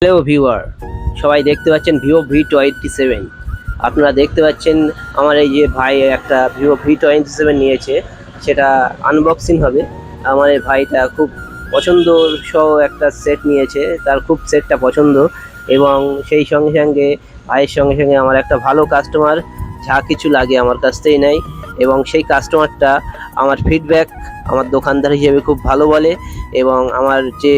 Hello viewer, সবাই দেখতে পাচ্ছেন ভিভো V27। আপনারা দেখতে পাচ্ছেন আমার এই যে ভাই একটা ভিভো V27 নিয়েছে, সেটা আনবক্সিং হবে। আমার এই ভাইটা খুব পছন্দ সহ একটা সেট নিয়েছে, তার খুব সেটটা পছন্দ। এবং সেই সঙ্গে সঙ্গে ভাইয়ের সঙ্গে সঙ্গে আমার একটা ভালো কাস্টমার যা কিছু লাগে আমার কাছ থেকেই নেয়। এবং সেই কাস্টমারটা আমার ফিডব্যাক আমার দোকানদার হিসেবে খুব ভালো বলে, এবং আমার যে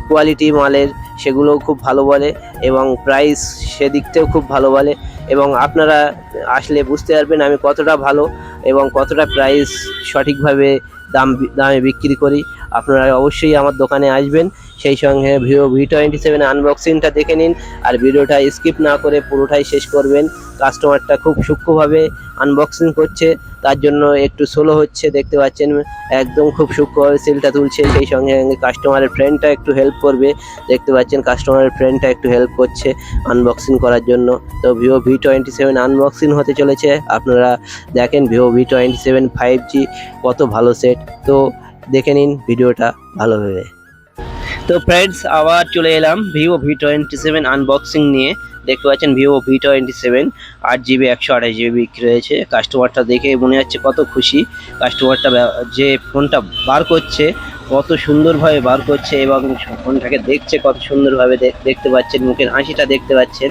কোয়ালিটি মালের সেগুলোও খুব ভালো বলে, এবং প্রাইস সেদিক থেকেও খুব ভালো বলে। এবং আপনারা আসলে বুঝতে পারবেন আমি কতটা ভালো এবং কতটা প্রাইস সঠিকভাবে দামে বিক্রি করি। আপনারা অবশ্যই আমার দোকানে আসবেন, সেই সঙ্গে ভিভো V27 আনবক্সিংটা দেখে নিন, আর ভিডিওটা স্কিপ না করে পুরোটাই শেষ করবেন। কাস্টমারটা খুব সূক্ষ্মভাবে আনবক্সিং করছে, তার জন্য একটু স্লো হচ্ছে, দেখতে পাচ্ছেন একদম খুব সূক্ষ্মভাবে সিলটা তুলছে। সেই সঙ্গে সঙ্গে কাস্টমারের ফ্রেন্ডটা একটু হেল্প করবে, দেখতে পাচ্ছেন কাস্টমারের ফ্রেন্ডটা একটু হেল্প করছে আনবক্সিং করার জন্য। তো ভিভো V27 আনবক্সিং হতে চলেছে, আপনারা দেখেন ভিভো V27 5G কত ভালো সেট। তো দেখে নিন ভিডিওটা ভালোভাবে। তো ফ্রেন্ডস, আবার চলে এলাম ভিভো V27 আনবক্সিং নিয়ে। দেখতে পাচ্ছেন ভিভো V27 8GB 128GB বিক্রি হয়েছে। কাস্টমারটা দেখে মনে হচ্ছে কত খুশি। কাস্টমারটা যে ফোনটা বার করছে কত সুন্দরভাবে বার করছে, এবং ফোনটাকে দেখছে কত সুন্দরভাবে, দেখতে পাচ্ছেন মুখের হাসিটা দেখতে পাচ্ছেন।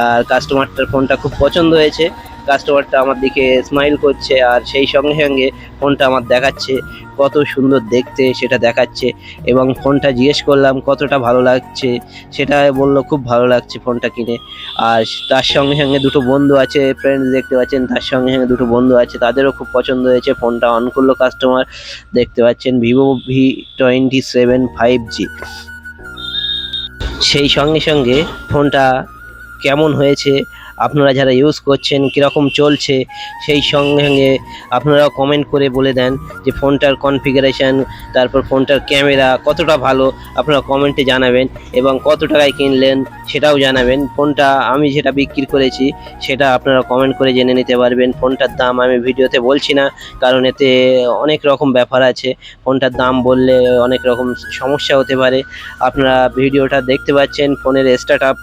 আর কাস্টমারটার ফোনটা খুব পছন্দ হয়েছে, কাস্টমারটা আমার দিকে স্মাইল করছে, আর সেই সঙ্গে সঙ্গে ফোনটা আমার দেখাচ্ছে কত সুন্দর দেখতে সেটা দেখাচ্ছে। এবং ফোনটা জিজ্ঞেস করলাম কতটা ভালো লাগছে, সেটা বললো খুব ভালো লাগছে ফোনটা কিনে। আর তার সঙ্গে সঙ্গে দুটো বন্ধু আছে, ফ্রেন্ডস দেখতে পাচ্ছেন, তার সঙ্গে সঙ্গে দুটো বন্ধু আছে, তাদেরও খুব পছন্দ হয়েছে। ফোনটা অন করলো কাস্টমার, দেখতে পাচ্ছেন ভিভো V27 5G। সেই সঙ্গে সঙ্গে ফোনটা কেমন হয়েছে, আপনারা যারা ইউজ করছেন কীরকম চলছে, সেই সঙ্গে সঙ্গে আপনারা কমেন্ট করে বলে দেন যে ফোনটার কনফিগারেশান, তারপর ফোনটার ক্যামেরা কতটা ভালো আপনারা কমেন্টে জানাবেন, এবং কত টাকায় কিনলেন সেটাও জানাবেন। ফোনটা আমি যেটা বিক্রি করেছি সেটা আপনারা কমেন্ট করে জেনে নিতে পারবেন। ফোনটার দাম আমি ভিডিওতে বলছি না, কারণ এতে অনেক রকম ব্যাপার আছে, ফোনটার দাম বললে অনেক রকম সমস্যা হতে পারে। আপনারা ভিডিওটা দেখতে পাচ্ছেন, ফোনের স্টার্টআপ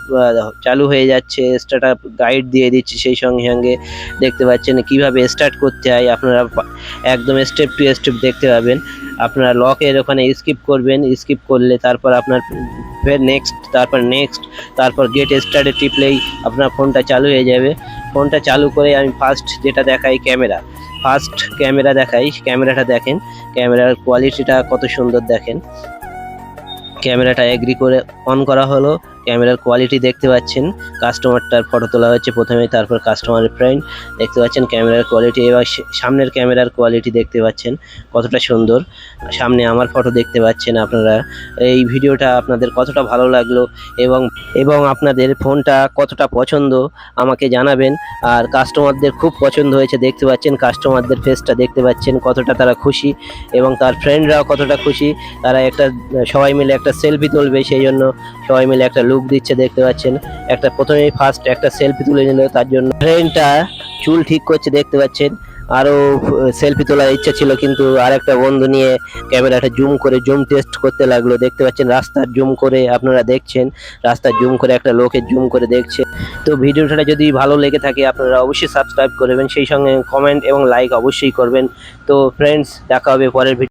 চালু হয়ে যাচ্ছে, স্টার্টআপ গাইড দিয়ে দিচ্ছি। সেই সঙ্গে সঙ্গে দেখতে পাচ্ছেন কিভাবে স্টার্ট করতে হয়, আপনারা একদম স্টেপ টু স্টেপ দেখতে পাবেন। আপনারা লকের ওখানে স্কিপ করবেন, স্কিপ করলে তারপর আপনার ফের নেক্সট, তারপর নেক্সট, তারপর গেট স্টার্টে টিপলেই আপনার ফোনটা চালু হয়ে যাবে। ফোনটা চালু করে আমি ফার্স্ট যেটা দেখাই ক্যামেরা, ফার্স্ট ক্যামেরা দেখাই। ক্যামেরাটা দেখেন, ক্যামেরার কোয়ালিটিটা কত সুন্দর দেখেন। ক্যামেরাটা এগ্রি করে অন করা হলো, ক্যামেরার কোয়ালিটি দেখতে পাচ্ছেন। কাস্টমারটার ফটো তোলা হচ্ছে প্রথমে, তারপর কাস্টমারের ফ্রেন্ড, দেখতে পাচ্ছেন ক্যামেরার কোয়ালিটি। এবার সামনের ক্যামেরার কোয়ালিটি দেখতে পাচ্ছেন কতটা সুন্দর, সামনে আমার ফটো দেখতে পাচ্ছেন আপনারা। এই ভিডিওটা আপনাদের কতটা ভালো লাগলো, এবং আপনাদের ফোনটা কতটা পছন্দ আমাকে জানাবেন। আর কাস্টমারদের খুব পছন্দ হয়েছে, দেখতে পাচ্ছেন কাস্টমারদের ফেসটা দেখতে পাচ্ছেন কতটা তারা খুশি, এবং তার ফ্রেন্ডরাও কতটা খুশি। তারা একটা সবাই মিলে একটা সেলফি তুলবে, সেই জন্য সবাই মিলে একটা লুক দিচ্ছে, দেখতে পাচ্ছেন। একটা প্রথমেই ফার্স্ট একটা সেলফি তুলে নিল, তার জন্য ফ্রেন্ডটা চুল ঠিক করছে, দেখতে পাচ্ছেন। আরও সেলফি তোলার ইচ্ছা ছিল, কিন্তু আর একটা বন্ধু নিয়ে ক্যামেরাটা জুম করে জুম টেস্ট করতে লাগলো, দেখতে পাচ্ছেন রাস্তার জুম করে, আপনারা দেখছেন রাস্তার জুম করে একটা লোকের জুম করে দেখছে। তো ভিডিওটা যদি ভালো লেগে থাকে আপনারা অবশ্যই সাবস্ক্রাইব করবেন, সেই সঙ্গে কমেন্ট এবং লাইক অবশ্যই করবেন। তো ফ্রেন্ডস, দেখা হবে পরের ভিডিও।